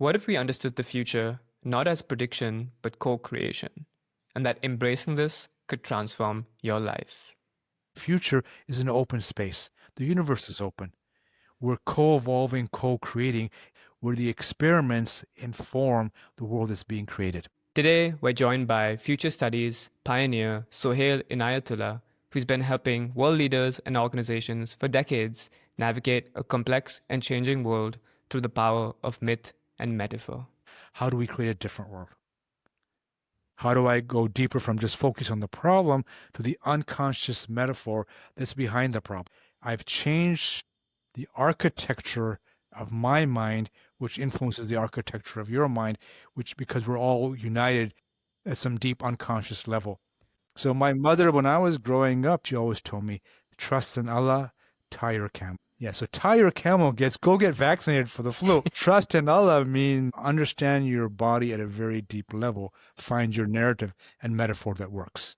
What if we understood the future not as prediction, but co-creation, and that embracing this could transform your life? Future is an open space. The universe is open. We're co-evolving, co-creating, where the experiments inform the world that's being created. Today, we're joined by future studies pioneer Sohail Inayatullah, who's been helping world leaders and organizations for decades navigate a complex and changing world through the power of myth and metaphor. How do we create a different world? How do I go deeper from just focus on the problem to the unconscious metaphor that's behind the problem? I've changed the architecture of my mind, which influences the architecture of your mind, which because we're all united at some deep unconscious level. So my mother, when I was growing up, she always told me, trust in Allah, tie your camel. Yeah, so tie your camel go get vaccinated for the flu. Trust in Allah means understand your body at a very deep level, find your narrative and metaphor that works.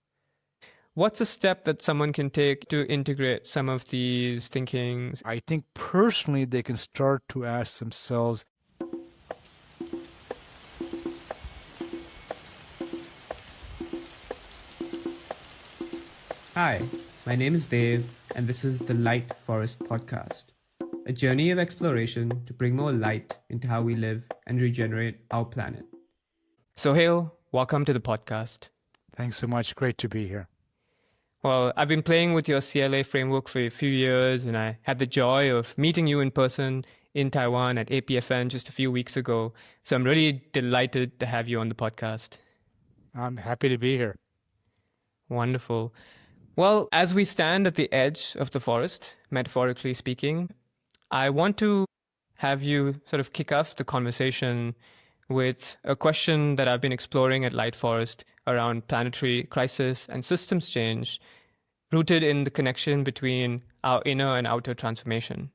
What's a step that someone can take to integrate some of these thinkings? I think personally they can start to ask themselves, Hi, my name is Dave, and this is the Light Forest Podcast, a journey of exploration to bring more light into how we live and regenerate our planet. Sohail, welcome to the podcast. thanks so much, great to be here. Well, I've been playing with your CLA framework for a few years, and I had the joy of meeting you in person in Taiwan at APFN just a few weeks ago. So I'm really delighted to have you on the podcast. I'm happy to be here. Wonderful. Well, as we stand at the edge of the forest, metaphorically speaking, I want to have you sort of kick off the conversation with a question that I've been exploring at Light Forest around planetary crisis and systems change, rooted in the connection between our inner and outer transformation.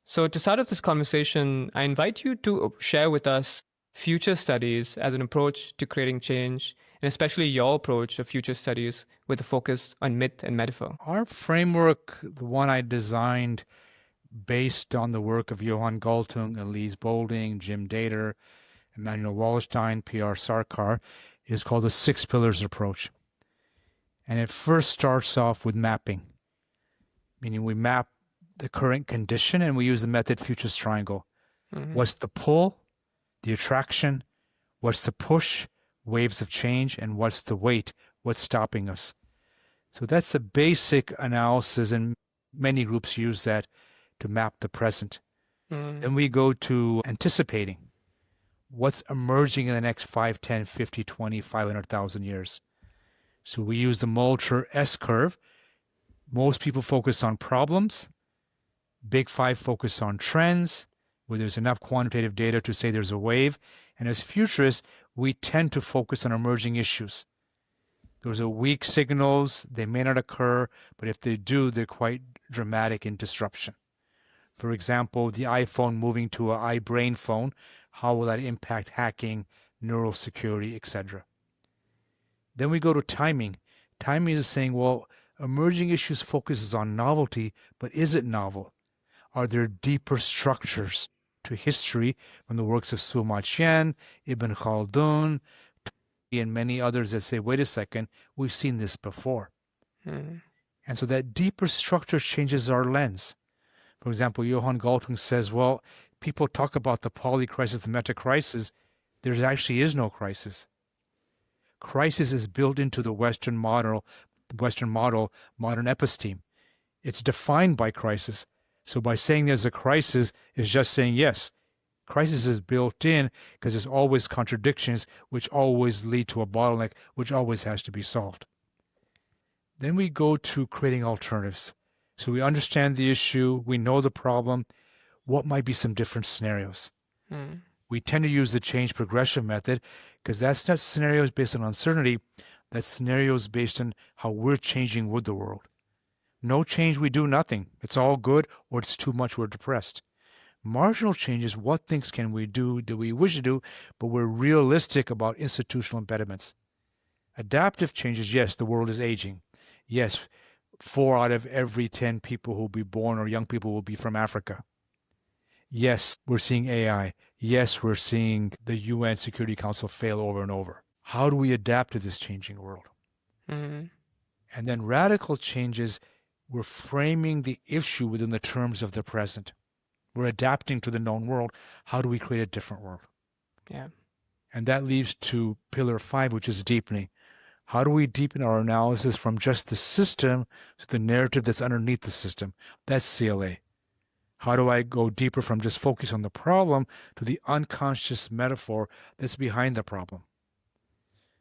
So to start off this conversation, I invite you to share with us future studies as an approach to creating change, and especially your approach of future studies with a focus on myth and metaphor. Our framework, the one I designed based on the work of Johan Galtung, Elise Boulding, Jim Dater, Emmanuel Wallerstein, P.R. Sarkar, is called the Six Pillars approach. And it first starts off with mapping, meaning we map the current condition and we use the method futures triangle. What's the pull, the attraction, what's the push, waves of change, and what's the weight, what's stopping us. So that's a basic analysis, and many groups use that to map the present. Then we go to anticipating what's emerging in the next 5, 10, 50, 20, 500,000 years. So we use the Moultrie S-curve. Most people focus on problems. Big Five focus on trends, where there's enough quantitative data to say there's a wave. And as futurists, we tend to focus on emerging issues. Those are weak signals. They may not occur, but if they do, they're quite dramatic in disruption. For example, the iPhone moving to an iBrain phone, how will that impact hacking, neural security, etc.? Then we go to timing. Timing is saying, well, emerging issues focuses on novelty, but is it novel? Are there deeper structures to history from the works of Suma Qian, Ibn Khaldun, and many others that say, wait a second, we've seen this before. And so that deeper structure changes our lens. For example, Johan Galtung says, well, people talk about the poly crisis, the meta crisis. There actually is no crisis. Crisis is built into the Western model, modern episteme. It's defined by crisis. So by saying there's a crisis is just saying, yes, crisis is built in because there's always contradictions which always lead to a bottleneck which always has to be solved. Then we go to creating alternatives. So we understand the issue, we know the problem, what might be some different scenarios. We tend to use the change progression method because that's not scenarios based on uncertainty, that's scenarios based on how we're changing with the world. No change, we do nothing. It's all good, or it's too much, we're depressed. Marginal changes, what things can we do that we wish to do, but we're realistic about institutional impediments. Adaptive changes, yes, the world is aging. Yes, 4 out of every 10 people who will be born or young people will be from Africa. Yes, we're seeing AI. Yes, we're seeing the UN Security Council fail over and over. How do we adapt to this changing world? Mm-hmm. And then radical changes, we're framing the issue within the terms of the present. We're adapting to the known world. How do we create a different world? Yeah. And that leads to pillar 5, which is deepening. How do we deepen our analysis from just the system to the narrative that's underneath the system? That's CLA. How do I go deeper from just focus on the problem to the unconscious metaphor that's behind the problem?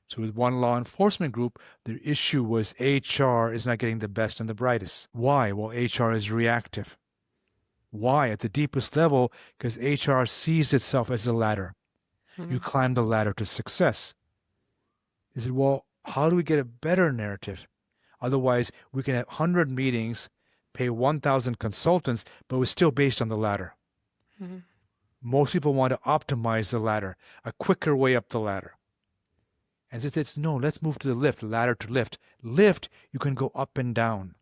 So with one law enforcement group, the issue was HR is not getting the best and the brightest. Why? Well, HR is reactive. Why? At the deepest level, because HR sees itself as a ladder. You climb the ladder to success. Is it, well, how do we get a better narrative? Otherwise, we can have 100 meetings, pay 1,000 consultants, but we're still based on the ladder. Mm-hmm. Most people want to optimize the ladder, a quicker way up the ladder. And it's no, let's move to the lift, ladder to lift. Lift, you can go up and down.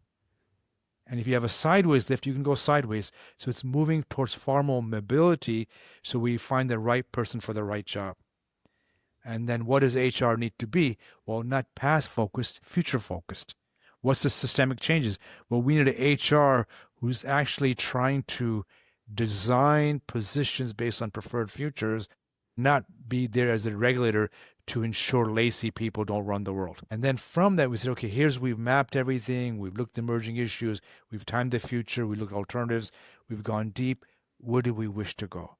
And if you have a sideways lift, you can go sideways. So it's moving towards far more mobility so we find the right person for the right job. And then what does HR need to be? Well, not past focused, future focused. What's the systemic changes? Well, we need an HR who's actually trying to design positions based on preferred futures, not be there as a regulator to ensure lazy people don't run the world. And then from that, we said, okay, we've mapped everything. We've looked at emerging issues. We've timed the future. We looked at alternatives. We've gone deep. Where do we wish to go?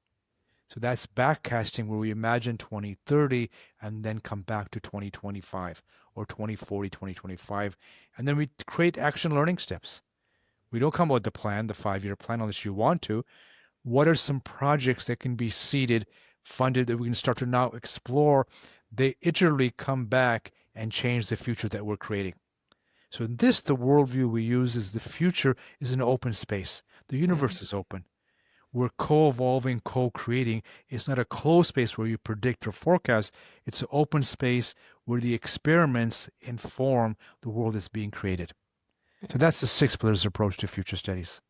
So that's backcasting, where we imagine 2030 and then come back to 2025 or 2040, 2025. And then we create action learning steps. We don't come up with the plan, the 5-year plan, unless you want to. What are some projects that can be seeded, funded, that we can start to now explore? They iteratively come back and change the future that we're creating. So in this, the worldview we use is the future is an open space. The universe is open. We're co-evolving, co-creating. It's not a closed space where you predict or forecast. It's an open space where the experiments inform the world that's being created. So that's the 6 pillars approach to future studies.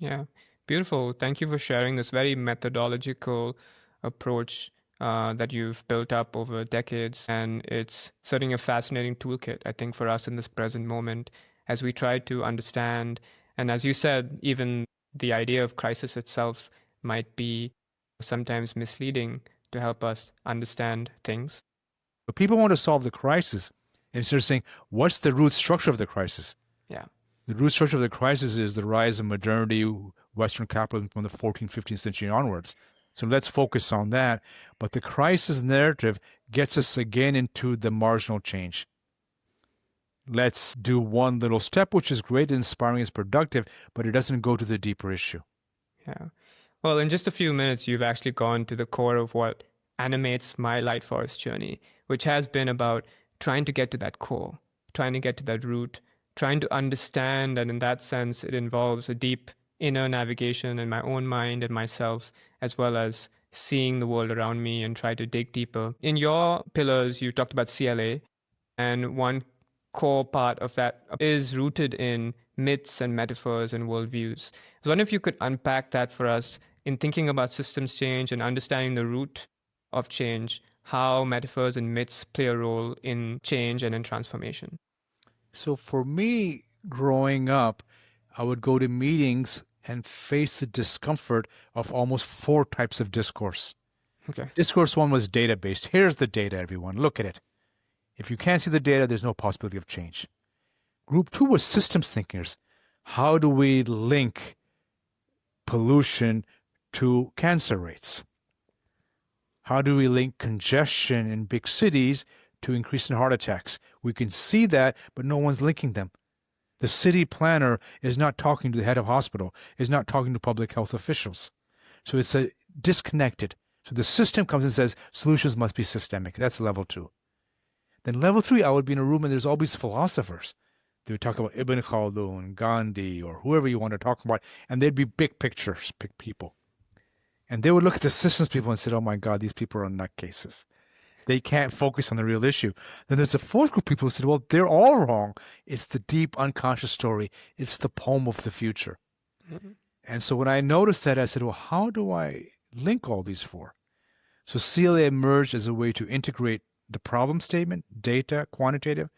Yeah, beautiful. Thank you for sharing this very methodological approach that you've built up over decades. And it's certainly a fascinating toolkit, I think, for us in this present moment as we try to understand. And as you said, even the idea of crisis itself might be sometimes misleading to help us understand things. But people want to solve the crisis instead of saying, what's the root structure of the crisis? Yeah. The root structure of the crisis is the rise of modernity, Western capitalism from the 14th, 15th century onwards. So let's focus on that. But the crisis narrative gets us again into the marginal change. Let's do one little step, which is great, inspiring, is productive, but it doesn't go to the deeper issue. Yeah. Well, in just a few minutes, you've actually gone to the core of what animates my Light Forest journey, which has been about trying to get to that core, trying to get to that root, trying to understand. And in that sense, it involves a deep inner navigation in my own mind and myself, as well as seeing the world around me and try to dig deeper. In your pillars, you talked about CLA, and one core part of that is rooted in myths and metaphors and worldviews. I was wondering if you could unpack that for us in thinking about systems change and understanding the root of change, how metaphors and myths play a role in change and in transformation. So for me, growing up, I would go to meetings and face the discomfort of almost 4 types of discourse. Okay. Discourse 1 was data-based. Here's the data, everyone. Look at it. If you can't see the data, there's no possibility of change. Group 2 was systems thinkers. How do we link pollution to cancer rates? How do we link congestion in big cities to increase in heart attacks? We can see that, but no one's linking them. The city planner is not talking to the head of hospital, is not talking to public health officials. So it's a disconnected. So the system comes and says solutions must be systemic. That's level 2. Then level 3, I would be in a room and there's all these philosophers. They would talk about Ibn Khaldun, Gandhi, or whoever you want to talk about, and they'd be big pictures, big people. And they would look at the systems people and say, oh my God, these people are nutcases. They can't focus on the real issue. Then there's a 4th group of people who said, well, they're all wrong. It's the deep unconscious story. It's the poem of the future. Mm-hmm. And so when I noticed that, I said, well, how do I link all these 4? So CLA emerged as a way to integrate the problem statement, data, quantitative,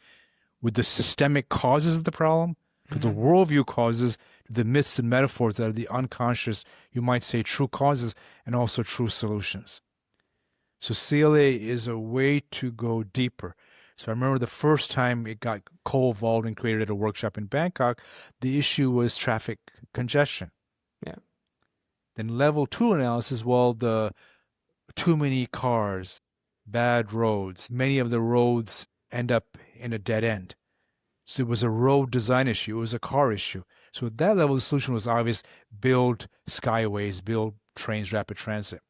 with the systemic causes of the problem, to the worldview causes, to the myths and metaphors that are the unconscious, you might say, true causes and also true solutions. So CLA is a way to go deeper. So I remember the first time it got co-evolved and created at a workshop in Bangkok, the issue was traffic congestion. Yeah. Then level 2 analysis, well, the too many cars, bad roads. Many of the roads end up in a dead end. So it was a road design issue. It was a car issue. So at that level, the solution was obvious: build skyways, build trains, rapid transit.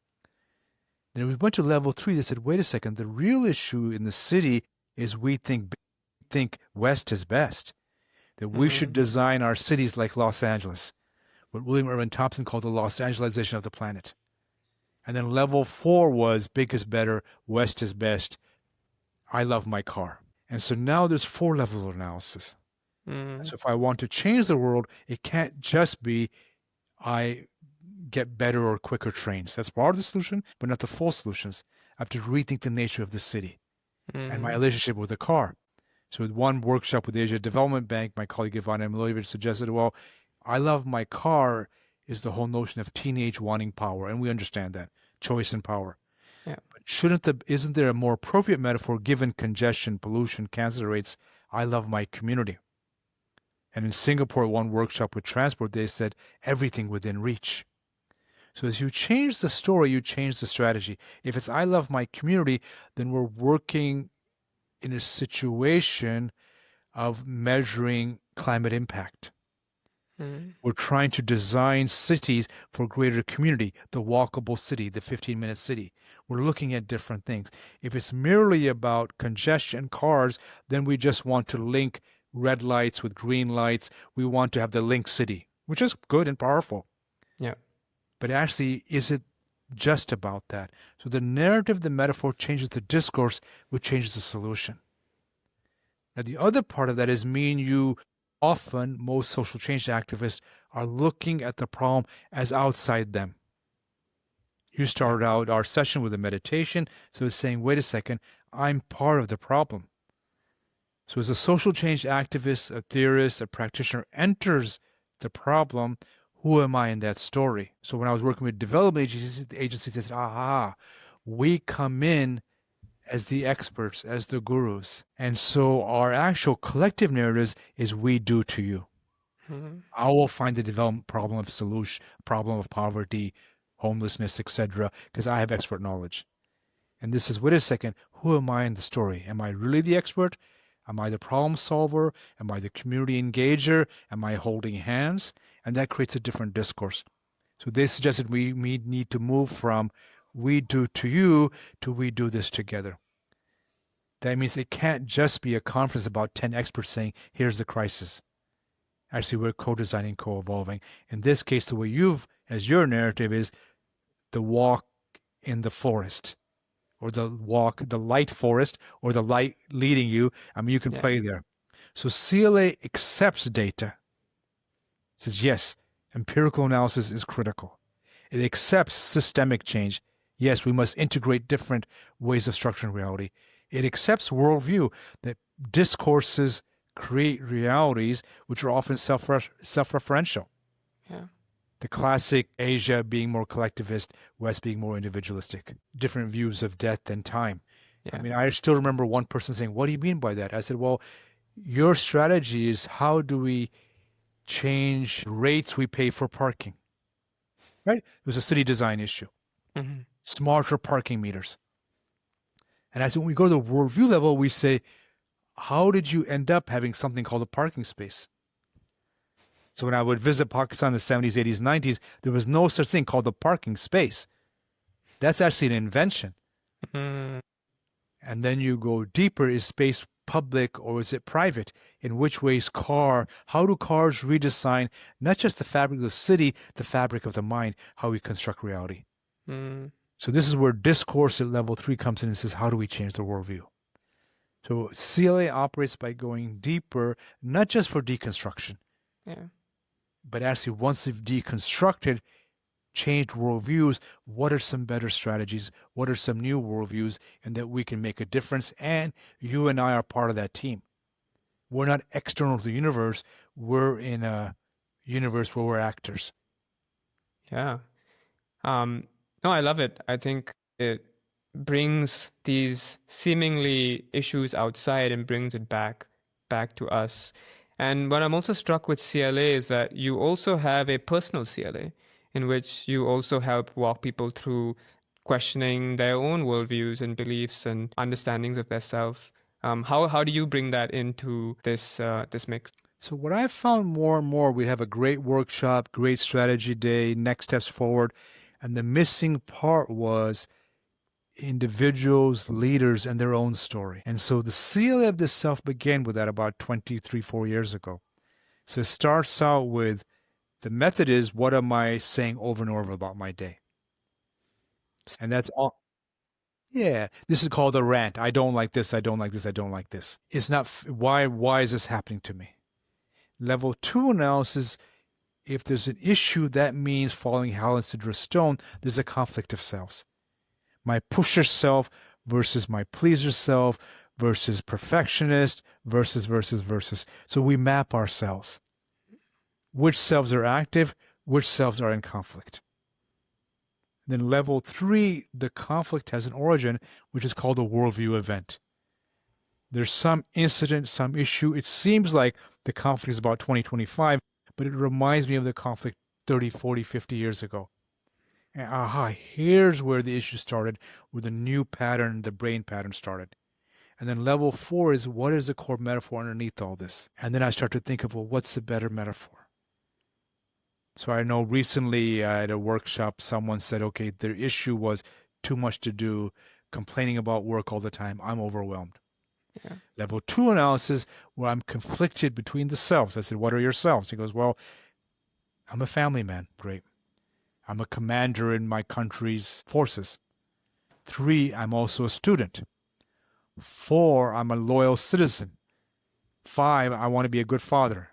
Then we went to level 3. They said, wait a second, the real issue in the city is we think West is best, that we should design our cities like Los Angeles, what William Irvin Thompson called the Los Angelesization of the planet. And then level 4 was big is better, West is best, I love my car. And so now there's 4 levels of analysis. So if I want to change the world, it can't just be I get better or quicker trains. That's part of the solution, but not the full solutions. I have to rethink the nature of the city and my relationship with the car. So at one workshop with the Asia Development Bank, my colleague Ivana Milojevic suggested, well, I love my car is the whole notion of teenage wanting power, and we understand that, choice and power. Yeah. But isn't there a more appropriate metaphor given congestion, pollution, cancer rates? I love my community. And in Singapore, one workshop with transport, they said everything within reach. So as you change the story, you change the strategy. If it's I love my community, then we're working in a situation of measuring climate impact. We're trying to design cities for greater community, the walkable city, the 15-minute city. We're looking at different things. If it's merely about congestion, cars, then we just want to link red lights with green lights. We want to have the link city, which is good and powerful. Yeah. But actually, is it just about that? So the narrative, the metaphor changes the discourse, which changes the solution. Now, the other part of that is me and you. Often, most social change activists are looking at the problem as outside them. You started out our session with a meditation, so it's saying, wait a second, I'm part of the problem. So as a social change activist, a theorist, a practitioner enters the problem, who am I in that story? So when I was working with development agencies, they said, aha, we come in as the experts, as the gurus. And so our actual collective narratives is we do to you. I will find the development problem of solution, problem of poverty, homelessness, etc., because I have expert knowledge. And this is, wait a second, who am I in the story? Am I really the expert? Am I the problem solver? Am I the community engager? Am I holding hands? And that creates a different discourse. So they suggested we need to move from we do to you to we do this together. That means it can't just be a conference about 10 experts saying, here's the crisis. Actually, we're co-designing, co-evolving. In this case, the way as your narrative is the walk in the forest, or the light forest, or the light leading you. I mean, you can play there. So CLA accepts data. It says, yes, empirical analysis is critical. It accepts systemic change. Yes, we must integrate different ways of structuring reality. It accepts worldview, that discourses create realities which are often self-referential. Yeah. The classic Asia being more collectivist, West being more individualistic, different views of death and time. Yeah. I mean, I still remember one person saying, what do you mean by that? I said, well, your strategy is how do we change rates we pay for parking? Right? It was a city design issue. Smarter parking meters. And I said, when we go to the worldview level, we say, how did you end up having something called a parking space? So when I would visit Pakistan in the 70s, 80s, 90s, there was no such thing called a parking space. That's actually an invention. And then you go deeper, is space public or is it private? In which ways how do cars redesign not just the fabric of the city, the fabric of the mind, how we construct reality? So this is where discourse at level 3 comes in and says, how do we change the worldview? So CLA operates by going deeper, not just for deconstruction, but actually once we've deconstructed, changed worldviews, what are some better strategies? What are some new worldviews? And that we can make a difference. And you and I are part of that team. We're not external to the universe. We're in a universe where we're actors. Yeah. No, I love it. I think it brings these seemingly issues outside and brings it back to us. And what I'm also struck with CLA is that you also have a personal CLA in which you also help walk people through questioning their own worldviews and beliefs and understandings of their self. How do you bring that into this mix? So what I've found more and more, we have a great workshop, great strategy day, next steps forward. And the missing part was individuals, leaders, and their own story. And so the CLA of the self began with that about 23, 4 years ago. So it starts out with the method is, what am I saying over and over about my day? And that's all. Yeah, this is called a rant. I don't like this. I don't like this. I don't like this. It's not, why is this happening to me? Level 2 analysis, if there's an issue, that means following Hallin's Sidra Stone, there's a conflict of selves. My pusher self versus my pleaser self versus perfectionist versus. So we map ourselves. Which selves are active, which selves are in conflict. Then level 3, the conflict has an origin, which is called a worldview event. There's some incident, some issue. It seems like the conflict is about 2025, but it reminds me of the conflict 30, 40, 50 years ago. And here's where the issue started, where the new pattern, the brain pattern started. And then level 4 is, what is the core metaphor underneath all this? And then I start to think of, well, what's the better metaphor? So I know recently at a workshop, someone said, okay, their issue was too much to do, complaining about work all the time. I'm overwhelmed. Yeah. Level 2 analysis, where I'm conflicted between the selves. I said, what are your selves? He goes, well, I'm a family man. Great. I'm a commander in my country's forces. 3, I'm also a student. 4, I'm a loyal citizen. 5, I want to be a good father.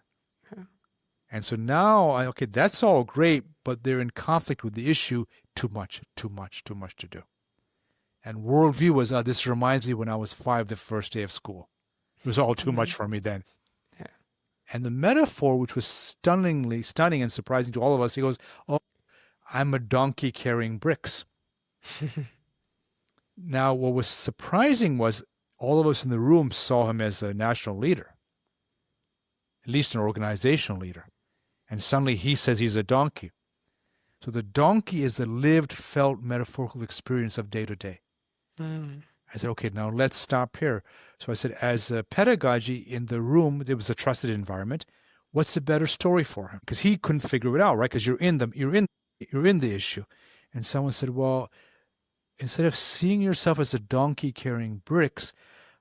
And so now, okay, that's all great, but they're in conflict with the issue. Too much to do. And worldview was, this reminds me when I was 5, the first day of school. It was all too much for me then. Yeah. And the metaphor, which was stunning and surprising to all of us, he goes, oh, I'm a donkey carrying bricks. Now, what was surprising was all of us in the room saw him as a national leader, at least an organizational leader. And suddenly he says he's a donkey. So the donkey is the lived, felt, metaphorical experience of day to day. I said, okay, now let's stop here. So I said, as a pedagogy in the room, there was a trusted environment. What's the better story for him? Because he couldn't figure it out, right? Because you're in the issue. And someone said, well, instead of seeing yourself as a donkey carrying bricks,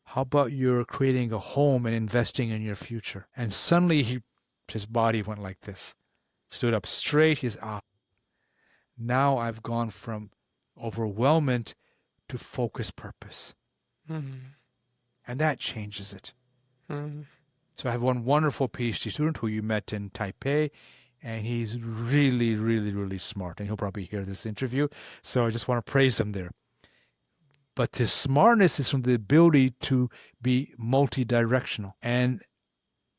how about you're creating a home and investing in your future? And suddenly his body went like this, stood up straight. He's, now I've gone from overwhelmment to focused purpose. And that changes it. So I have one wonderful PhD student who you met in Taipei, and he's really, really, really smart. And he'll probably hear this interview. So I just want to praise him there. But his smartness is from the ability to be multi-directional. And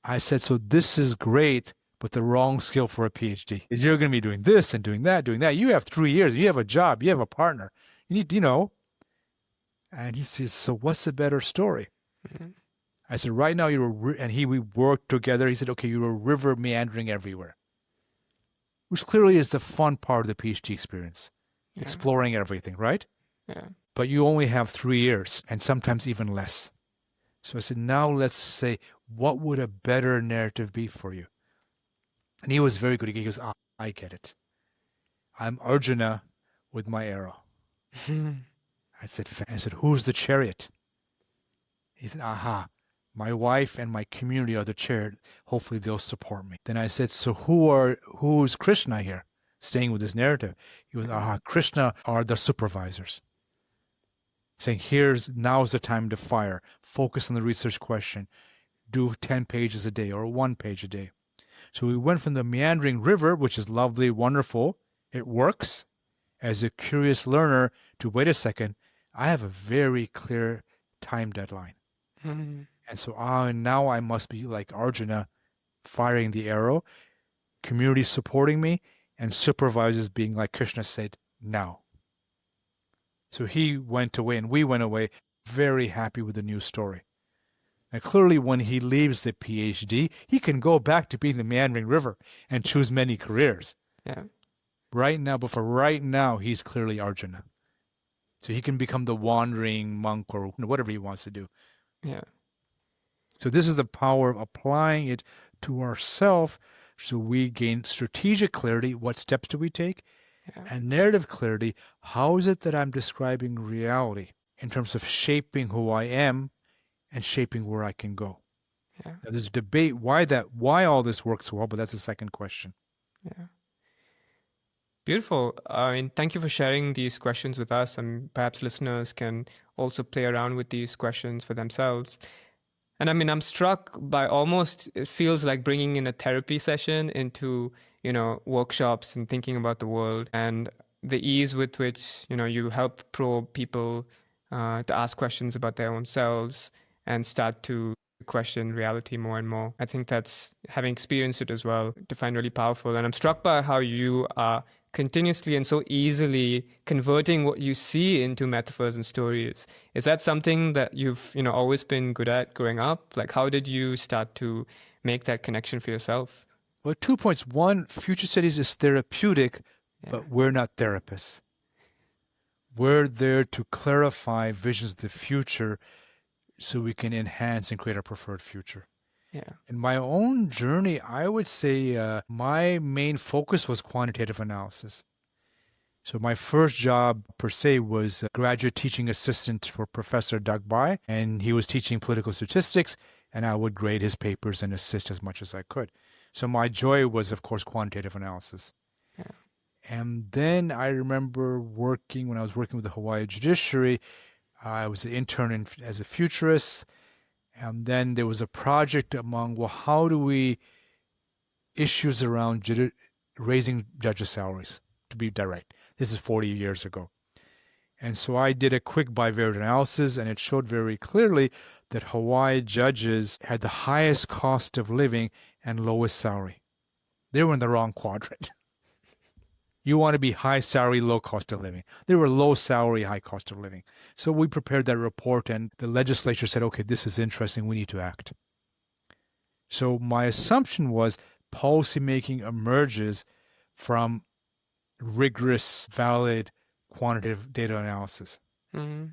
I said, so this is great, but the wrong skill for a PhD. You're going to be doing this and doing that. You have 3 years. You have a job. You have a partner. You need, And he says, so what's the better story? I said, right now we worked together. He said, okay, you're a river meandering everywhere, which clearly is the fun part of the PhD experience, exploring everything, right? Yeah. But you only have 3 years and sometimes even less. So I said, now let's say, what would a better narrative be for you? And he was very good. He goes, I get it. I'm Arjuna with my arrow. I said, who's the chariot? He said, my wife and my community are the chariot. Hopefully they'll support me. Then I said, so who's Krishna here? Staying with this narrative. He goes, Krishna are the supervisors. Saying, now's the time to fire. Focus on the research question. Do 10 pages a day or 1 page a day. So we went from the meandering river, which is lovely, wonderful, It works as a curious learner to wait a second. I have a very clear time deadline. Mhm. And so now I must be like Arjuna, firing the arrow, community supporting me, and supervisors being like Krishna said, now. So he went away and we went away very happy with the new story. And clearly when he leaves the PhD, he can go back to being the meandering river and choose many careers. Yeah. But for right now, he's clearly Arjuna. So he can become the wandering monk or whatever he wants to do. Yeah. So this is the power of applying it to ourselves so we gain strategic clarity. What steps do we take? Yeah. And narrative clarity. How is it that I'm describing reality in terms of shaping who I am and shaping where I can go? Yeah. Now, there's a debate why all this works well, but that's the second question. Yeah. Beautiful. I mean, thank you for sharing these questions with us, and perhaps listeners can also play around with these questions for themselves. And I mean, I'm struck by almost, it feels like bringing in a therapy session into, workshops and thinking about the world, and the ease with which, you help probe people to ask questions about their own selves and start to question reality more and more. I think that's, having experienced it as well, to find really powerful. And I'm struck by how you are continuously and so easily converting what you see into metaphors and stories. Is that something that you've always been good at growing up? Like, how did you start to make that connection for yourself? Well, 2 points. One, future studies is therapeutic, Yeah. but we're not therapists. We're there to clarify visions of the future so we can enhance and create our preferred future. Yeah. In my own journey, I would say my main focus was quantitative analysis. So my first job per se was a graduate teaching assistant for Professor Doug Bai, and he was teaching political statistics, and I would grade his papers and assist as much as I could. So my joy was, of course, quantitative analysis. Yeah. And then I remember when I was working with the Hawaii judiciary, I was an intern as a futurist. And then there was a project among, how do we issues around raising judges' salaries, to be direct. This is 40 years ago. And so I did a quick bivariate analysis, and it showed very clearly that Hawaii judges had the highest cost of living and lowest salary. They were in the wrong quadrant. You want to be high salary, low cost of living. They were low salary, high cost of living. So we prepared that report, and the legislature said, okay, this is interesting. We need to act. So my assumption was policymaking emerges from rigorous, valid, quantitative data analysis. Mm-hmm.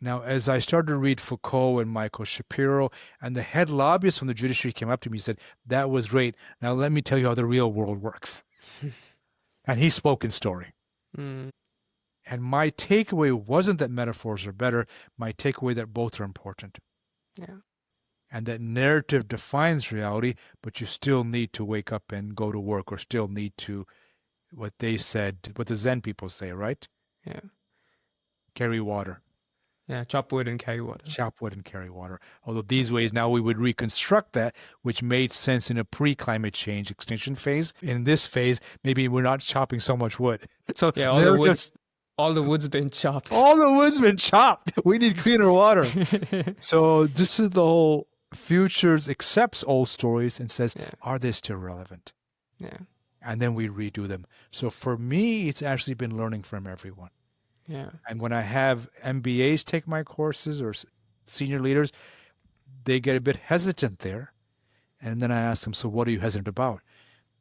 Now, as I started to read Foucault and Michael Shapiro, and the head lobbyist from the judiciary came up to me and said, that was great. Now let me tell you how the real world works. And he spoke in story. Mm. And my takeaway wasn't that metaphors are better. My takeaway that both are important. Yeah. And that narrative defines reality, but you still need to wake up and go to work, or still need to, what they said, what the Zen people say, right? Yeah. Carry water. Yeah. Chop wood and carry water. Chop wood and carry water. Although these ways now we would reconstruct that, which made sense in a pre-climate change extinction phase. In this phase, maybe we're not chopping so much wood. So yeah, all the wood's been chopped. All the wood's been chopped. We need cleaner water. So this is the whole futures accepts old stories and says, are they still relevant? Yeah. And then we redo them. So for me, it's actually been learning from everyone. Yeah. And when I have MBAs take my courses or senior leaders, they get a bit hesitant there. And then I ask them, so what are you hesitant about?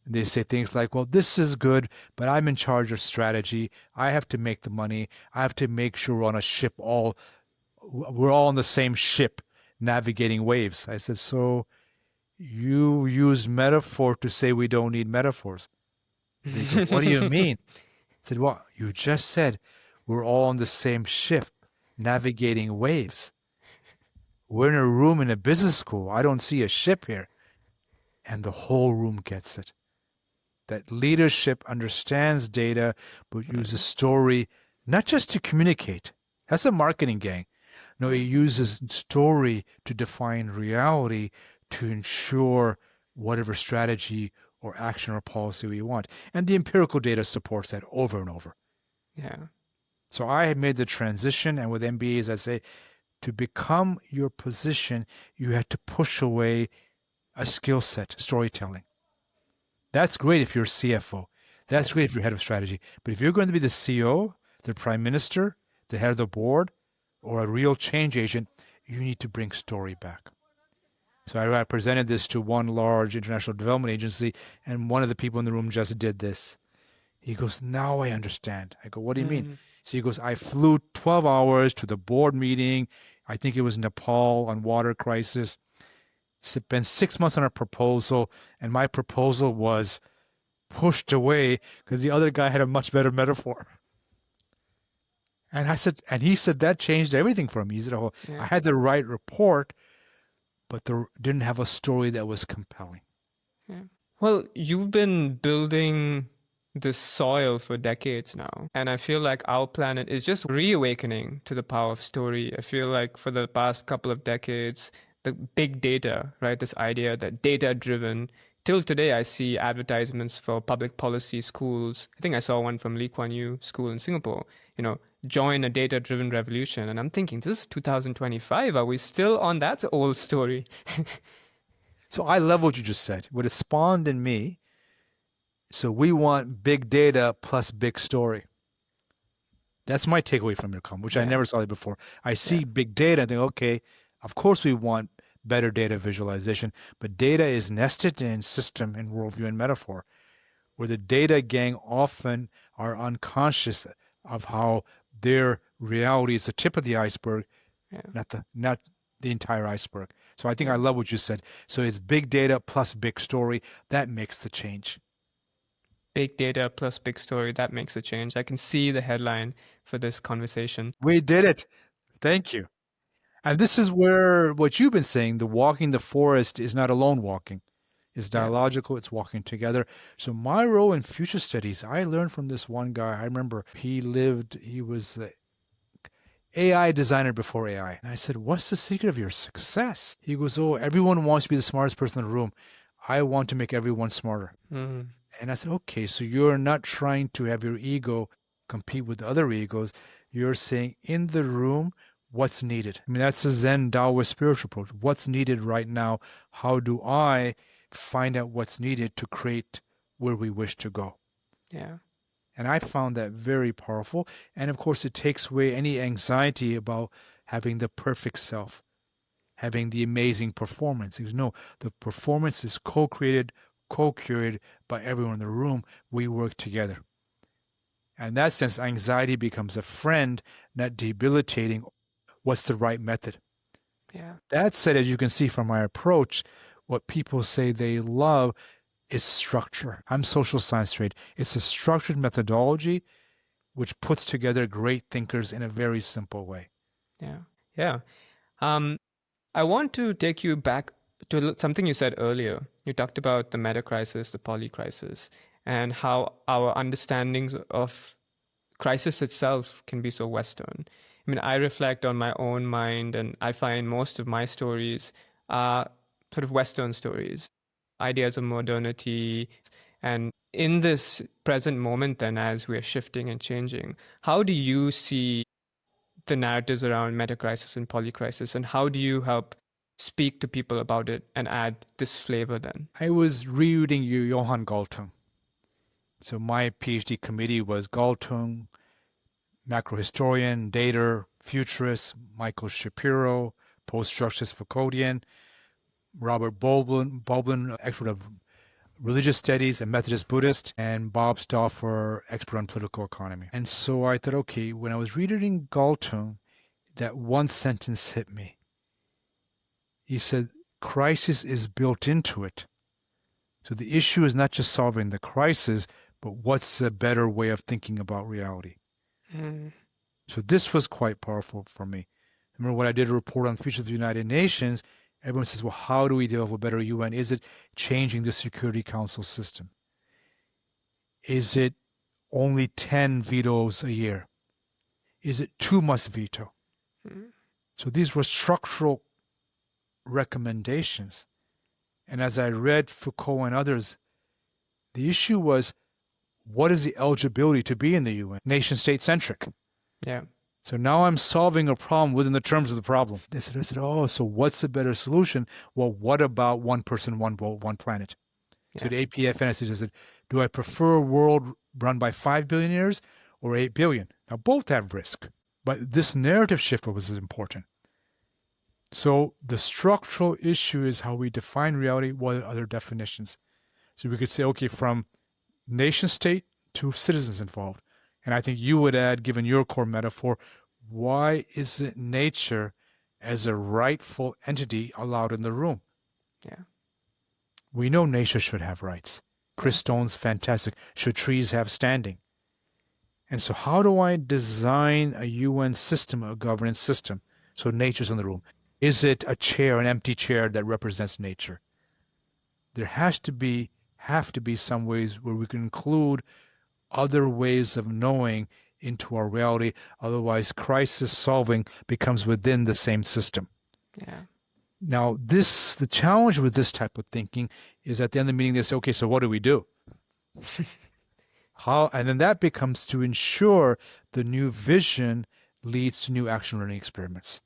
And they say things like, well, this is good, but I'm in charge of strategy. I have to make the money. I have to make sure we're on a ship we're all on the same ship navigating waves. I said, so you use metaphor to say we don't need metaphors. They go, what do you mean? I said, well, you just said we're all on the same ship navigating waves. We're in a room in a business school. I don't see a ship here. And the whole room gets it. That leadership understands data, but uses story not just to communicate. That's a marketing gang. No, it uses story to define reality, to ensure whatever strategy or action or policy we want. And the empirical data supports that over and over. Yeah. So I have made the transition, and with MBAs, I say, to become your position, you have to push away a skill set, storytelling. That's great if you're a CFO. That's great if you're head of strategy. But if you're going to be the CEO, the prime minister, the head of the board, or a real change agent, you need to bring story back. So I presented this to one large international development agency, and one of the people in the room just did this. He goes, now I understand. I go, what do you mean? So he goes, I flew 12 hours to the board meeting. I think it was Nepal on water crisis. Spent 6 months on a proposal, and my proposal was pushed away because the other guy had a much better metaphor. And he said that changed everything for me. He said, oh, I had the right report, but didn't have a story that was compelling. Yeah. Well, you've been building this soil for decades now. And I feel like our planet is just reawakening to the power of story. I feel like for the past couple of decades, the big data, right? This idea that data driven, till today, I see advertisements for public policy schools. I think I saw one from Lee Kuan Yew School in Singapore, join a data driven revolution. And I'm thinking, this is 2025. Are we still on that old story? So I love what you just said. What it spawned in me. So we want big data plus big story. That's my takeaway from your comment, which I never saw it before. I see big data and think, okay, of course we want better data visualization, but data is nested in system and worldview and metaphor, where the data gang often are unconscious of how their reality is the tip of the iceberg, not the entire iceberg. So I think I love what you said. So it's big data plus big story. That makes the change. Big data plus big story, that makes a change. I can see the headline for this conversation. We did it. Thank you. And this is where what you've been saying, the walking the forest is not alone walking. It's dialogical, it's walking together. So my role in future studies, I learned from this one guy. I remember he was the AI designer before AI. And I said, what's the secret of your success? He goes, oh, everyone wants to be the smartest person in the room. I want to make everyone smarter. And I said, okay, so you're not trying to have your ego compete with other egos. You're saying in the room, what's needed? I mean, that's a Zen Taoist spiritual approach. What's needed right now? How do I find out what's needed to create where we wish to go? Yeah. And I found that very powerful. And of course, it takes away any anxiety about having the perfect self, having the amazing performance. Because no, the performance is co-created, co-curated by everyone in the room. We work together. And in that sense, anxiety becomes a friend, not debilitating. What's the right method? Yeah. That said, as you can see from my approach, what people say they love is structure. I'm social science trained. It's a structured methodology which puts together great thinkers in a very simple way. Yeah. Yeah. I want to take you back to something you said earlier. You talked about the meta crisis, the poly crisis, and how our understandings of crisis itself can be so Western. I mean, I reflect on my own mind, and I find most of my stories are sort of Western stories, ideas of modernity. And in this present moment, then, as we're shifting and changing, how do you see the narratives around metacrisis and polycrisis, and how do you help speak to people about it and add this flavor then? I was rereading Johann Galtung. So my PhD committee was Galtung, macrohistorian, data, futurist, Michael Shapiro, post-structuralist Foucauldian, Robert Boblin, expert of religious studies and Methodist Buddhist, and Bob Stauffer, expert on political economy. And so I thought, okay, when I was reading Galtung, that one sentence hit me. He said, crisis is built into it. So the issue is not just solving the crisis, but what's a better way of thinking about reality. So this was quite powerful for me. Remember when I did a report on the future of the United Nations, everyone says, well, how do we develop a better UN? Is it changing the Security Council system? Is it only 10 vetoes a year? Is it too much veto? So these were structural recommendations. And as I read Foucault and others, The issue was, what is the eligibility to be in the UN? Nation state centric. Yeah. So now I'm solving a problem within the terms of the problem. They said, oh, so what's the better solution? Well, what about one person, one vote, one planet? Yeah. So the APFN suggested, do I prefer a world run by 5 billionaires or 8 billion? Now, both have risk, but this narrative shift was important. So the structural issue is how we define reality, what are other definitions? So we could say, okay, from nation state to citizens involved. And I think you would add, given your core metaphor, why isn't nature as a rightful entity allowed in the room? Yeah. We know nature should have rights. Chris Stone's fantastic. Should trees have standing? And so how do I design a UN system, a governance system, so nature's in the room? Is it a chair, an empty chair that represents nature? There have to be some ways where we can include other ways of knowing into our reality. Otherwise, crisis solving becomes within the same system. Yeah. Now, the challenge with this type of thinking is at the end of the meeting, they say, okay, so what do we do? And then that becomes to ensure the new vision leads to new action learning experiments.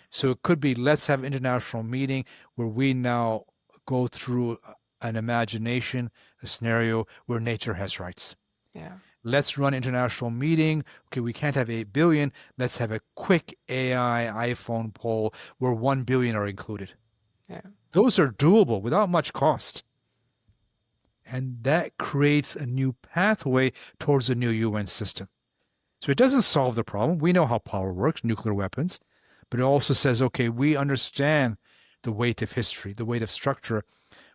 So it could be, let's have an international meeting where we now go through an imagination, a scenario where nature has rights. Yeah. Let's run an international meeting. Okay, we can't have 8 billion. Let's have a quick AI iPhone poll where 1 billion are included. Yeah. Those are doable without much cost. And that creates a new pathway towards a new UN system. So it doesn't solve the problem. We know how power works, nuclear weapons. But it also says, okay, we understand the weight of history, the weight of structure,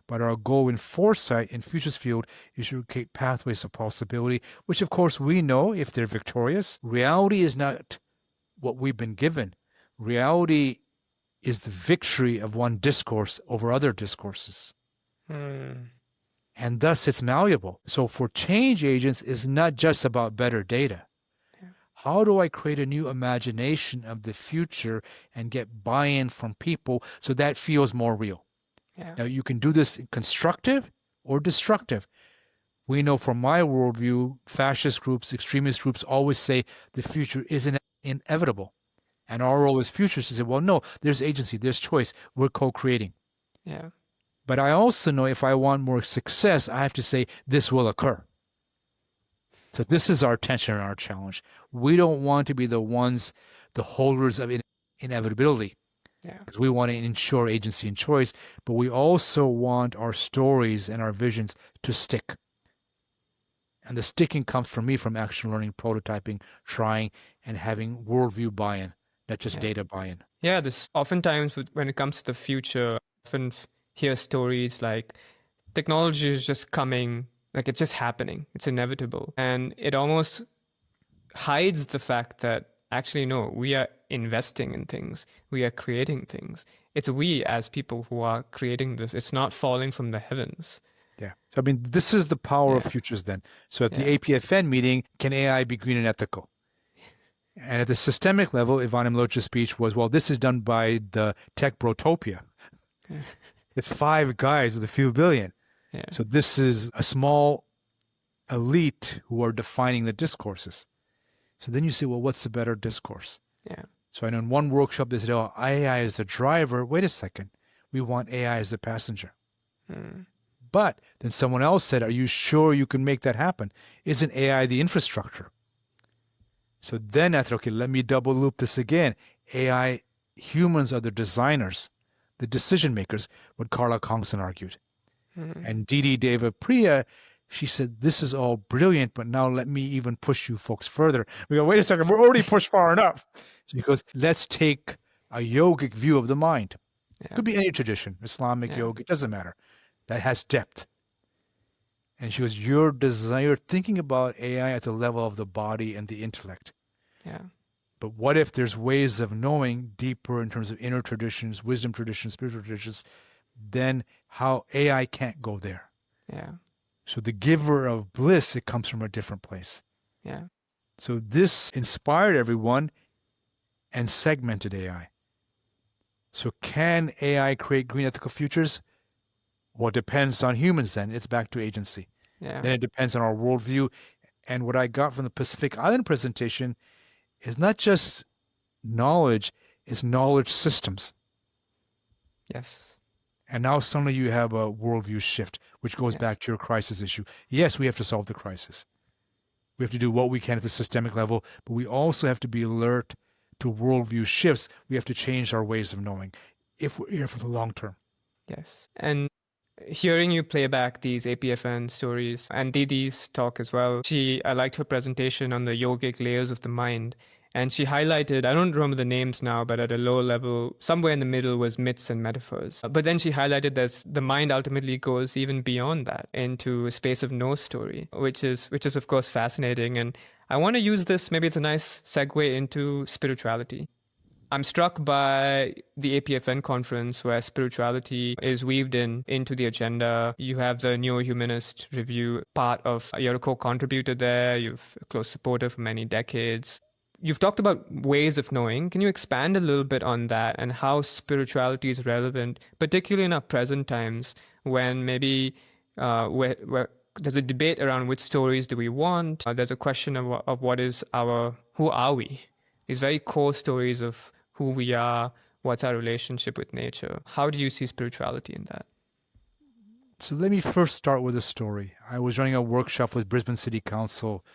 but our goal in foresight in futures field is to create pathways of possibility, which of course we know if they're victorious. Reality is not what we've been given. Reality is the victory of one discourse over other discourses. And thus it's malleable. So for change agents, it's not just about better data. How do I create a new imagination of the future and get buy-in from people so that feels more real? Yeah. Now, you can do this constructive or destructive. We know from my worldview, fascist groups, extremist groups always say the future is inevitable. And our role as futurists is to say, well, no, there's agency, there's choice. We're co-creating. Yeah. But I also know if I want more success, I have to say this will occur. So this is our tension and our challenge. We don't want to be the ones, the holders of inevitability. Yeah. Because we want to ensure agency and choice, but we also want our stories and our visions to stick. And the sticking comes from me from action learning, prototyping, trying, and having worldview buy-in, not just data buy-in. Yeah, this oftentimes when it comes to the future, I often hear stories like technology is just coming, like it's just happening, it's inevitable. And it almost hides the fact that actually, no, we are investing in things, we are creating things. It's we as people who are creating this. It's not falling from the heavens. Yeah. So, I mean, this is the power of futures then. So at the APFN meeting, can AI be green and ethical? And at the systemic level, Ivan Imloch's speech was, well, this is done by the tech brotopia. It's 5 guys with a few billion. Yeah. So this is a small elite who are defining the discourses. So then you say, well, what's the better discourse? Yeah. So I know in one workshop they said, oh, AI is the driver. Wait a second. We want AI as the passenger. But then someone else said, are you sure you can make that happen? Isn't AI the infrastructure? So then I thought, okay, let me double loop this again. AI, humans are the designers, the decision makers, what Carla Kongson argued. And Didi Deva Priya, she said, this is all brilliant, but now let me even push you folks further. We go, wait a second, we're already pushed far enough. She goes, let's take a yogic view of the mind. It could be any tradition, Islamic, yoga, it doesn't matter. That has depth. And she goes, you're thinking about AI at the level of the body and the intellect. Yeah. But what if there's ways of knowing deeper in terms of inner traditions, wisdom traditions, spiritual traditions, then how AI can't go there? Yeah. So the giver of bliss, it comes from a different place. Yeah. So this inspired everyone and segmented AI. So can AI create green ethical futures? Well, it depends on humans then. It's back to agency. Yeah. Then it depends on our worldview. And what I got from the Pacific Island presentation is not just knowledge, it's knowledge systems. Yes. And now suddenly you have a worldview shift, which goes Yes. back to your crisis issue. Yes, we have to solve the crisis. We have to do what we can at the systemic level, but we also have to be alert to worldview shifts. We have to change our ways of knowing if we're here for the long term. Yes. And hearing you play back these APFN stories and Didi's talk as well, I liked her presentation on the yogic layers of the mind. And she highlighted, I don't remember the names now, but at a lower level, somewhere in the middle was myths and metaphors. But then she highlighted that the mind ultimately goes even beyond that into a space of no story, which is of course fascinating. And I want to use this, maybe it's a nice segue into spirituality. I'm struck by the APFN conference where spirituality is weaved into the agenda. You have the Neo-Humanist Review part of, you're a co-contributor there, you've a close supporter for many decades. You've talked about ways of knowing. Can you expand a little bit on that and how spirituality is relevant, particularly in our present times when maybe where there's a debate around which stories do we want? There's a question of who are we? These very core stories of who we are, what's our relationship with nature. How do you see spirituality in that? So let me first start with a story. I was running a workshop with Brisbane City Council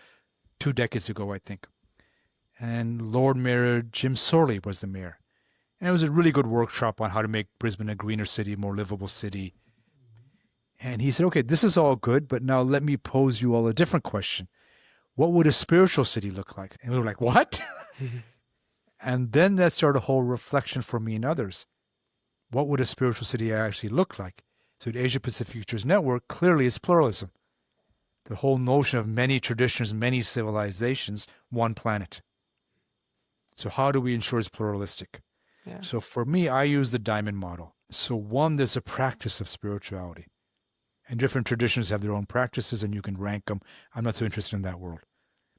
2 decades ago, I think. And Lord Mayor Jim Sorley was the mayor. And it was a really good workshop on how to make Brisbane a greener city, more livable city. And he said, okay, this is all good, but now let me pose you all a different question. What would a spiritual city look like? And we were like, what? And then that started a whole reflection for me and others. What would a spiritual city actually look like? So the Asia Pacific Futures Network clearly is pluralism. The whole notion of many traditions, many civilizations, one planet. So how do we ensure it's pluralistic? Yeah. So for me, I use the diamond model. So one, there's a practice of spirituality. And different traditions have their own practices and you can rank them. I'm not so interested in that world.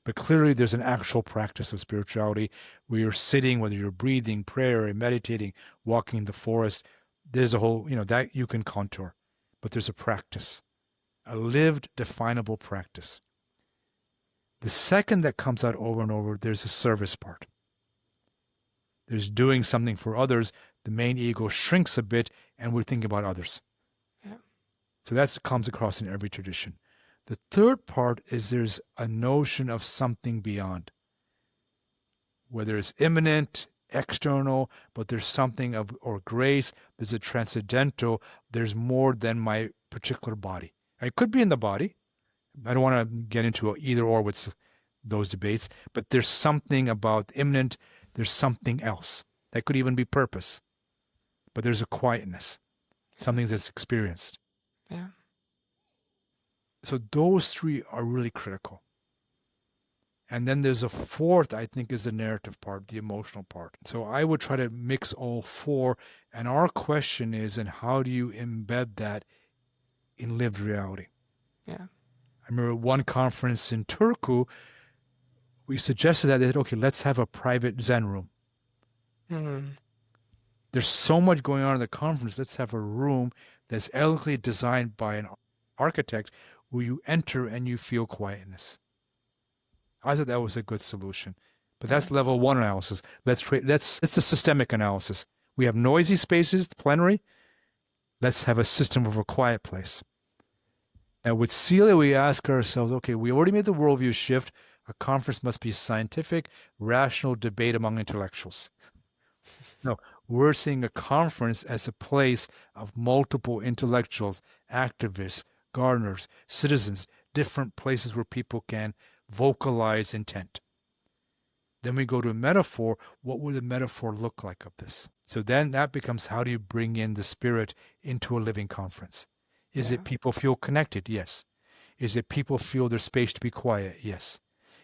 But clearly there's an actual practice of spirituality where you're sitting, whether you're breathing, prayer, meditating, walking in the forest. There's a whole, that you can contour. But there's a practice, a lived, definable practice. The second that comes out over and over, there's a service part. There's doing something for others. The main ego shrinks a bit and we're thinking about others. Yeah. So that comes across in every tradition. The third part is there's a notion of something beyond. Whether it's immanent, external, but there's something or grace, there's a transcendental, there's more than my particular body. It could be in the body. I don't want to get into either or with those debates, but there's something about immanent, there's something else. That could even be purpose. But there's a quietness, something that's experienced. Yeah. So those three are really critical. And then there's a fourth, I think, is the narrative part, the emotional part. So I would try to mix all four. And our question is, and how do you embed that in lived reality? Yeah. I remember one conference in Turku, we suggested that they said, okay, let's have a private Zen room. Mm-hmm. There's so much going on in the conference. Let's have a room that's elegantly designed by an architect where you enter and you feel quietness. I thought that was a good solution. But that's level one analysis. It's the systemic analysis. We have noisy spaces, the plenary. Let's have a system of a quiet place. Now with CLA, we ask ourselves, okay, we already made the worldview shift. A conference must be scientific, rational debate among intellectuals. No, we're seeing a conference as a place of multiple intellectuals, activists, gardeners, citizens, different places where people can vocalize intent. Then we go to a metaphor. What would the metaphor look like of this? So then that becomes, how do you bring in the spirit into a living conference? Is it people feel connected? Yes. Is it people feel their space to be quiet? Yes.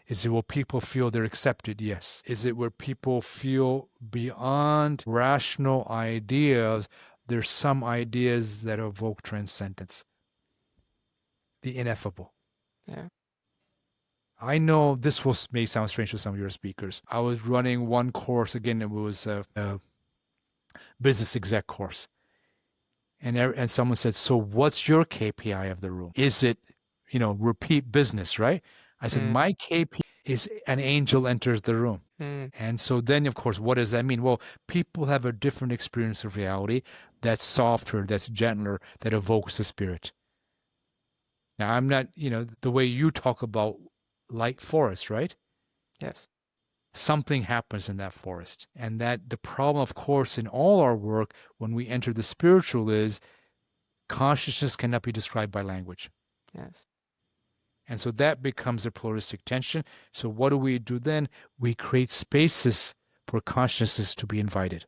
Is it where people feel they're accepted? Yes. Is it where people feel beyond rational ideas, there's some ideas that evoke transcendence? The ineffable. Yeah. I know this may sound strange to some of your speakers. I was running one course, again, it was a business exec course. And someone said, so what's your KPI of the room? Is it repeat business, right? I said, my KP is an angel enters the room. And so then, of course, what does that mean? Well, people have a different experience of reality that's softer, that's gentler, that evokes the spirit. Now, I'm not, the way you talk about light forest, right? Yes. Something happens in that forest. And that the problem, of course, in all our work when we enter the spiritual is consciousness cannot be described by language. Yes. And so that becomes a pluralistic tension. So what do we do then? We create spaces for consciousness to be invited.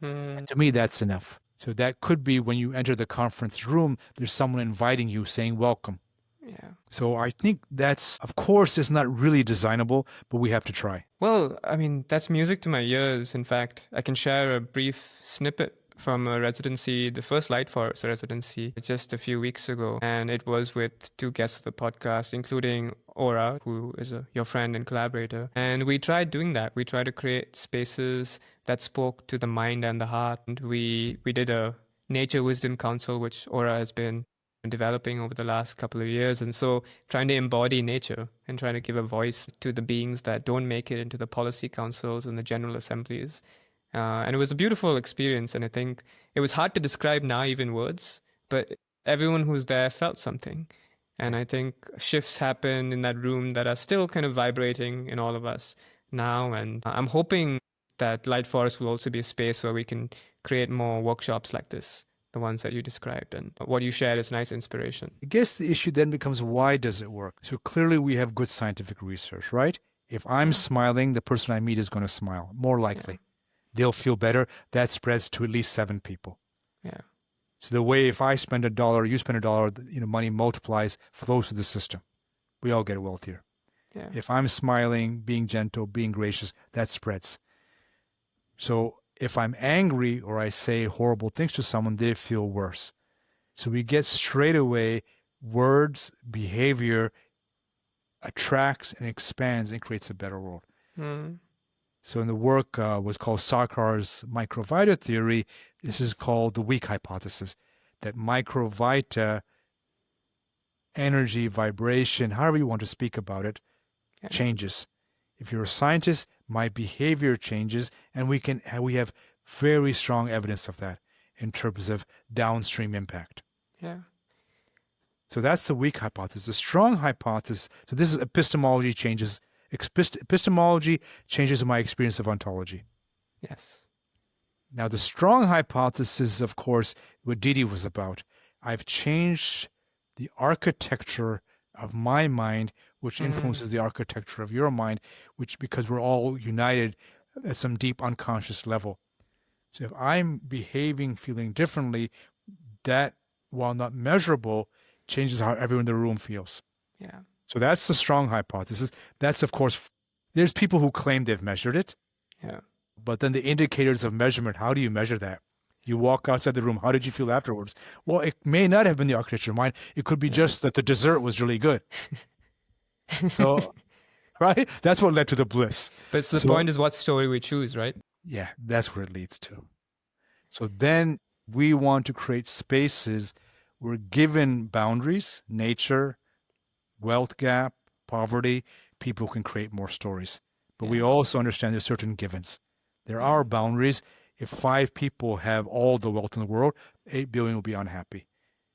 And to me, that's enough. So that could be when you enter the conference room, there's someone inviting you saying, welcome. Yeah. So I think that's, of course, it's not really designable, but we have to try. Well, I mean, that's music to my ears. In fact, I can share a brief snippet from a residency, the first Light Forest residency, just a few weeks ago. And it was with two guests of the podcast, including Aura, who is your friend and collaborator. And we tried doing that. We tried to create spaces that spoke to the mind and the heart. And we did a nature wisdom council, which Aura has been developing over the last couple of years. And so trying to embody nature and trying to give a voice to the beings that don't make it into the policy councils and the general assemblies. And it was a beautiful experience. And I think it was hard to describe now, even words, but everyone who's there felt something. And I think shifts happen in that room that are still kind of vibrating in all of us now. And I'm hoping that Light Forest will also be a space where we can create more workshops like this, the ones that you described. And what you shared is nice inspiration. I guess the issue then becomes, why does it work? So clearly we have good scientific research, right? If I'm smiling, the person I meet is going to smile, more likely. Yeah. They'll feel better. That spreads to at least 7 people. Yeah. So the way if I spend $1, you spend $1, money multiplies, flows through the system. We all get wealthier. Yeah. If I'm smiling, being gentle, being gracious, that spreads. So if I'm angry or I say horrible things to someone, they feel worse. So we get straight away words, behavior attracts and expands and creates a better world. So in the work was called Sarkar's Microvita theory. This is called the weak hypothesis, that Microvita energy, vibration, however you want to speak about it, changes. If you're a scientist, my behavior changes, and we have very strong evidence of that in terms of downstream impact. Yeah. So that's the weak hypothesis. The strong hypothesis, so this is epistemology changes my experience of ontology. Yes. Now, the strong hypothesis, of course, what Didi was about. I've changed the architecture of my mind, which influences the architecture of your mind, because we're all united at some deep unconscious level. So if I'm behaving, feeling differently, that, while not measurable, changes how everyone in the room feels. Yeah. So that's the strong hypothesis. That's, of course, there's people who claim they've measured it. Yeah. But then the indicators of measurement, how do you measure that? You walk outside the room, how did you feel afterwards? Well, it may not have been the architecture of mind. It could be just that the dessert was really good. So, right? That's what led to the bliss. But the point is what story we choose, right? Yeah, that's where it leads to. So then we want to create spaces. We're given boundaries, nature, wealth gap, poverty. People can create more stories. But we also understand there's certain givens. There are boundaries. If 5 people have all the wealth in the world, 8 billion will be unhappy.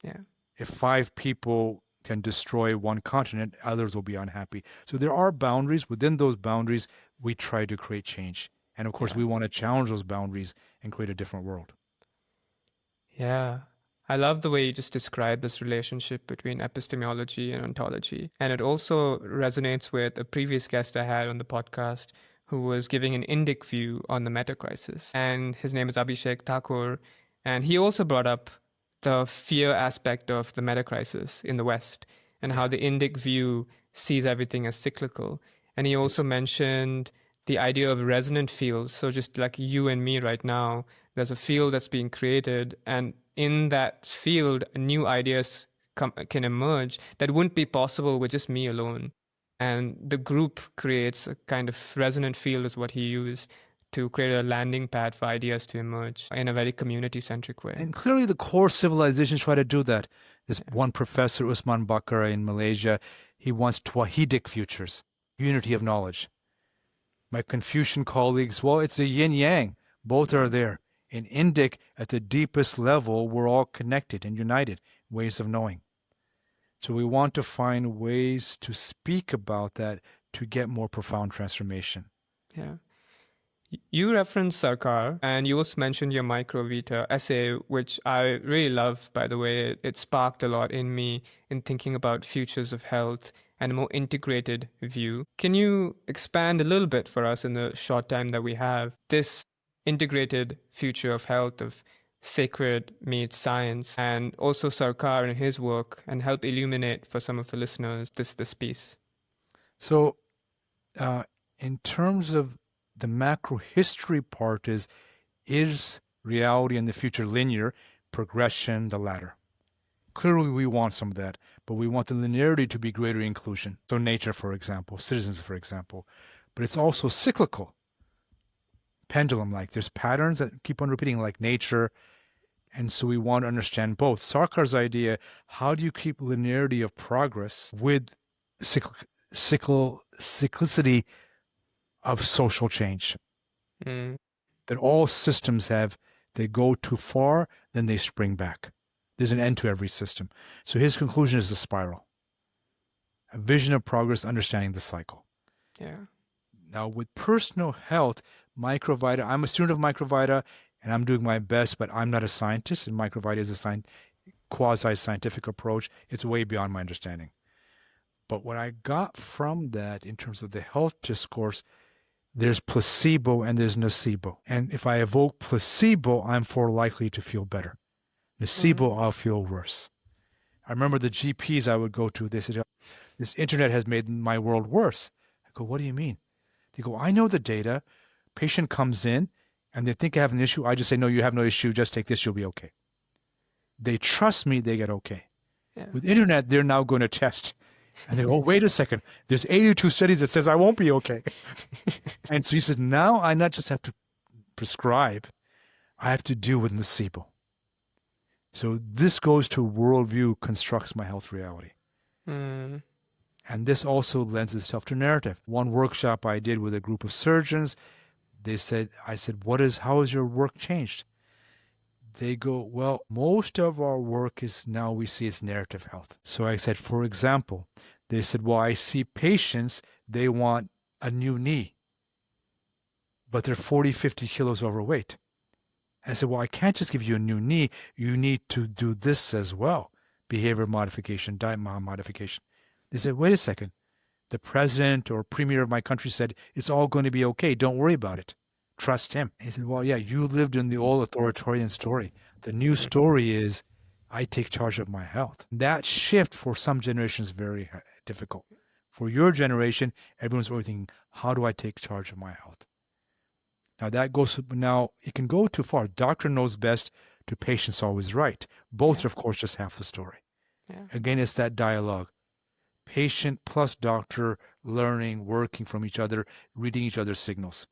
Yeah. If 5 people can destroy one continent, others will be unhappy. So there are boundaries. Within those boundaries, we try to create change. And of course, we want to challenge those boundaries and create a different world. Yeah. I love the way you just described this relationship between epistemology and ontology. And it also resonates with a previous guest I had on the podcast who was giving an Indic view on the meta crisis. And his name is Abhishek Thakur. And he also brought up the fear aspect of the meta crisis in the West and how the Indic view sees everything as cyclical. And he also mentioned the idea of resonant fields. So just like you and me right now, there's a field that's being created, and in that field, new ideas can emerge that wouldn't be possible with just me alone. And the group creates a kind of resonant field, is what he used, to create a landing pad for ideas to emerge in a very community-centric way. And clearly the core civilizations try to do that. This one professor, Usman Bakar in Malaysia, he wants Twahidic futures, unity of knowledge. My Confucian colleagues, well, it's a yin-yang. Both are there. In Indic, at the deepest level, we're all connected and united, ways of knowing. So we want to find ways to speak about that to get more profound transformation. Yeah. You referenced Sarkar, and you also mentioned your Microvita essay, which I really loved, by the way. It sparked a lot in me in thinking about futures of health and a more integrated view. Can you expand a little bit for us in the short time that we have this integrated future of health, of sacred meets science, and also Sarkar and his work, and help illuminate for some of the listeners this piece? So in terms of the macro history part is reality and the future linear, progression, the latter. Clearly we want some of that, but we want the linearity to be greater inclusion. So nature, for example, citizens, for example. But it's also cyclical, pendulum-like. There's patterns that keep on repeating, like nature. And so we want to understand both. Sarkar's idea, how do you keep linearity of progress with cyclicity of social change? That all systems they go too far, then they spring back. There's an end to every system. So his conclusion is the spiral. A vision of progress, understanding the cycle. Yeah. Now with personal health, Microvita, I'm a student of Microvita and I'm doing my best, but I'm not a scientist, and Microvita is a quasi-scientific approach. It's way beyond my understanding. But what I got from that in terms of the health discourse, there's placebo and there's nocebo. And if I evoke placebo, I'm more likely to feel better. Nocebo, I'll feel worse. I remember the GPs I would go to, they said, this internet has made my world worse. I go, what do you mean? They go, I know the data. Patient comes in and they think I have an issue. I just say, no, you have no issue. Just take this. You'll be okay. They trust me. They get okay. Yeah. With internet, they're now going to test. And they go, oh, wait a second. There's 82 studies that says I won't be okay. And so he said, now I not just have to prescribe, I have to deal with nocebo. So this goes to worldview, constructs my health reality. And this also lends itself to narrative. One workshop I did with a group of surgeons, I said, how has your work changed? They go, well, most of our work is now we see it's narrative health. So I said, for example, they said, well, I see patients, they want a new knee, but they're 40, 50 kilos overweight. I said, well, I can't just give you a new knee. You need to do this as well. Behavior modification, diet modification. They said, wait a second. The president or premier of my country said, it's all going to be okay. Don't worry about it. Trust him. And he said, well, yeah, you lived in the old authoritarian story. The new story is, I take charge of my health. That shift for some generations is very difficult. For your generation, everyone's always thinking, how do I take charge of my health? Now it can go too far. Doctor knows best to patient's always right. Both are, of course, just half the story. Yeah. Again, it's that dialogue. Patient plus doctor learning, working from each other, reading each other's signals.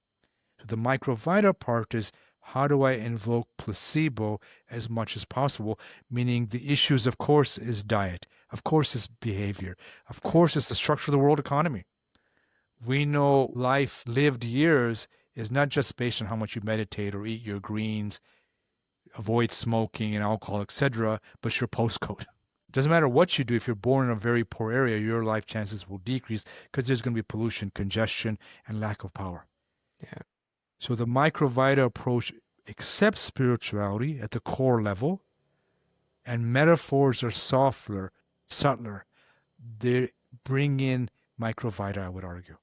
So the Microvita part is, how do I invoke placebo as much as possible? Meaning the issues, of course, is diet. Of course, is behavior. Of course, it's the structure of the world economy. We know life, lived years, is not just based on how much you meditate or eat your greens, avoid smoking and alcohol, etc., but your postcode. It doesn't matter what you do. If you're born in a very poor area, your life chances will decrease because there's going to be pollution, congestion, and lack of power. Yeah. So the Microvita approach accepts spirituality at the core level, and metaphors are softer, subtler. They bring in Microvita, I would argue.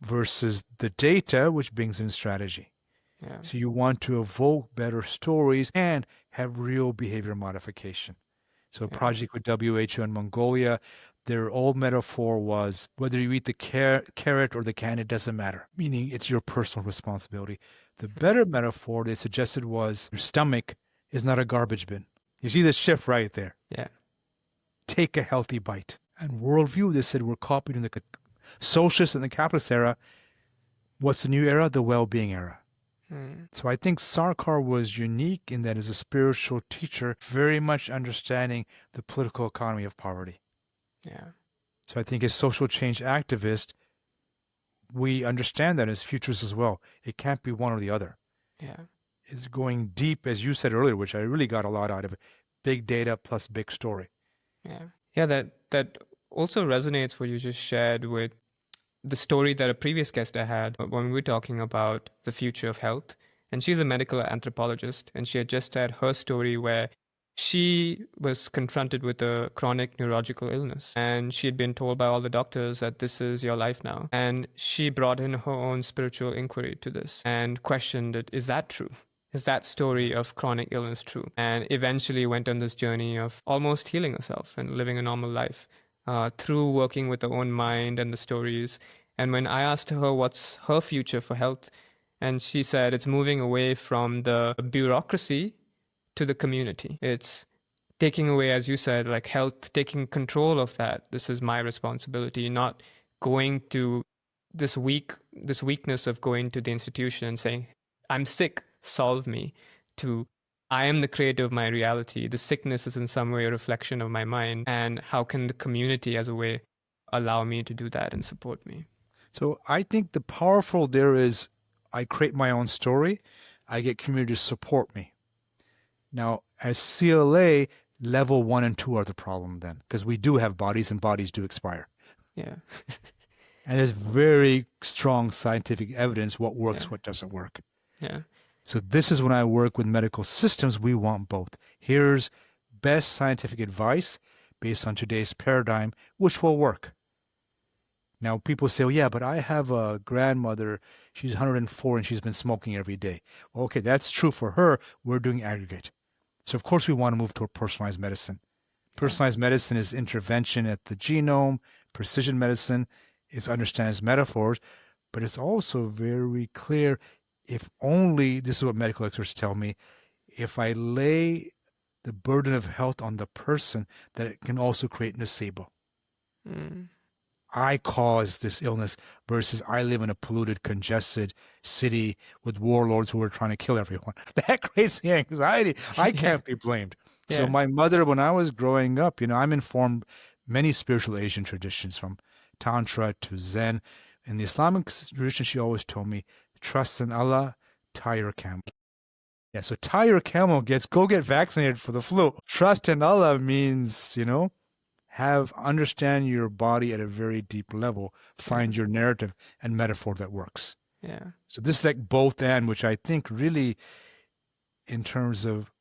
Versus the data, which brings in strategy. Yeah. So you want to evoke better stories and have real behavior modification. So a project with WHO in Mongolia, their old metaphor was, whether you eat the carrot or the can, it doesn't matter. Meaning it's your personal responsibility. The better metaphor they suggested was, your stomach is not a garbage bin. You see the shift right there. Yeah. Take a healthy bite. And worldview, they said, we're copied in the socialist and the capitalist era. What's the new era? The well-being era. So I think Sarkar was unique in that as a spiritual teacher, very much understanding the political economy of poverty. Yeah. So I think as social change activists, we understand that as futures as well. It can't be one or the other. Yeah. It's going deep, as you said earlier, which I really got a lot out of it. Big data plus big story. Yeah. Yeah, that also resonates what you just shared with the story that a previous guest I had when we were talking about the future of health. And she's a medical anthropologist, and she had just had her story where she was confronted with a chronic neurological illness, and she had been told by all the doctors that this is your life now. And she brought in her own spiritual inquiry to this and questioned it. Is that true? Is that story of chronic illness true? And eventually went on this journey of almost healing herself and living a normal life through working with her own mind and the stories. And when I asked her what's her future for health, and she said it's moving away from the bureaucracy to the community. It's taking away, as you said, like health, taking control of that. This is my responsibility, not going to this weakness of going to the institution and saying, I'm sick, solve me, to I am the creator of my reality. The sickness is in some way a reflection of my mind. And how can the community as a way allow me to do that and support me? So I think the powerful there is I create my own story. I get community to support me. Now, as CLA, level 1 and 2 are the problem then, because we do have bodies and bodies do expire. Yeah. And there's very strong scientific evidence what works, what doesn't work. Yeah. So this is when I work with medical systems, we want both. Here's best scientific advice based on today's paradigm, which will work. Now, people say, oh, yeah, but I have a grandmother, she's 104 and she's been smoking every day. Well, okay, that's true for her. We're doing aggregate. So, of course, we want to move toward personalized medicine. Personalized medicine is intervention at the genome. Precision medicine is understands metaphors, but it's also very clear if only, this is what medical experts tell me, if I lay the burden of health on the person, that it can also create nocebo. I caused this illness versus I live in a polluted, congested city with warlords who are trying to kill everyone. That creates the anxiety. I can't be blamed. Yeah. So my mother, when I was growing up, I'm informed many spiritual Asian traditions from Tantra to Zen. In the Islamic tradition, she always told me, trust in Allah, tie your camel. Yeah, so tie your camel go get vaccinated for the flu. Trust in Allah means, understand your body at a very deep level, find your narrative and metaphor that works. Yeah. So this is like both and, which I think really, in terms of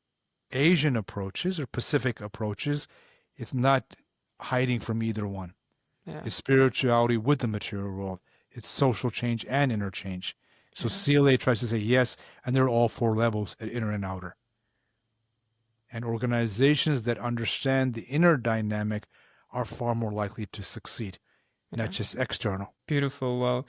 Asian approaches or Pacific approaches, it's not hiding from either one. Yeah. It's spirituality with the material world. It's social change and inner change. So CLA tries to say yes, and there are all 4 levels at inner and outer. And organizations that understand the inner dynamic are far more likely to succeed, not just external. Beautiful. Well,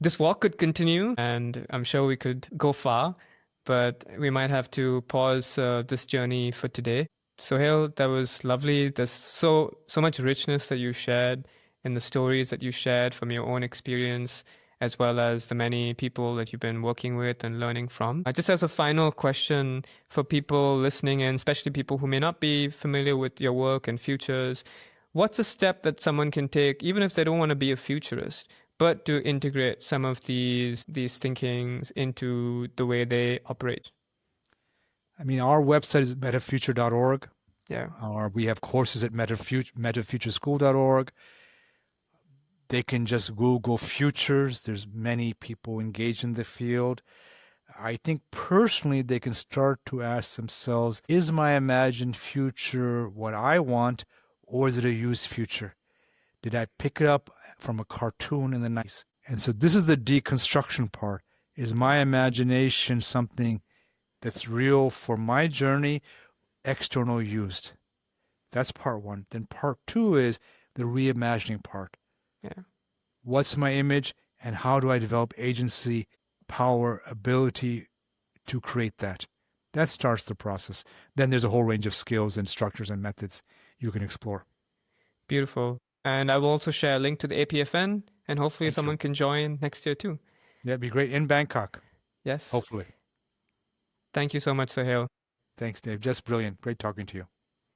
this walk could continue, and I'm sure we could go far, but we might have to pause this journey for today. Sohail, that was lovely. There's so much richness that you shared in the stories that you shared from your own experience, as well as the many people that you've been working with and learning from. Just as a final question for people listening in, especially people who may not be familiar with your work and futures, what's a step that someone can take, even if they don't want to be a futurist, but to integrate some of these thinkings into the way they operate? I mean, our website is metafuture.org. Yeah. We have courses at metafutureschool.org. They can just Google futures. There's many people engaged in the field. I think personally they can start to ask themselves, is my imagined future what I want, or is it a used future? Did I pick it up from a cartoon in the 90s? And so this is the deconstruction part. Is my imagination something that's real for my journey, external used? That's part 1. Then part 2 is the reimagining part. Yeah. What's my image and how do I develop agency, power, ability to create that? That starts the process. Then there's a whole range of skills and structures and methods you can explore. Beautiful. And I will also share a link to the APFN, and hopefully Thank someone you. can join next year too. Yeah, it'd be great in Bangkok, Yes. hopefully. Thank you so much, Sohail. Thanks, Dave. Just brilliant. Great talking to you.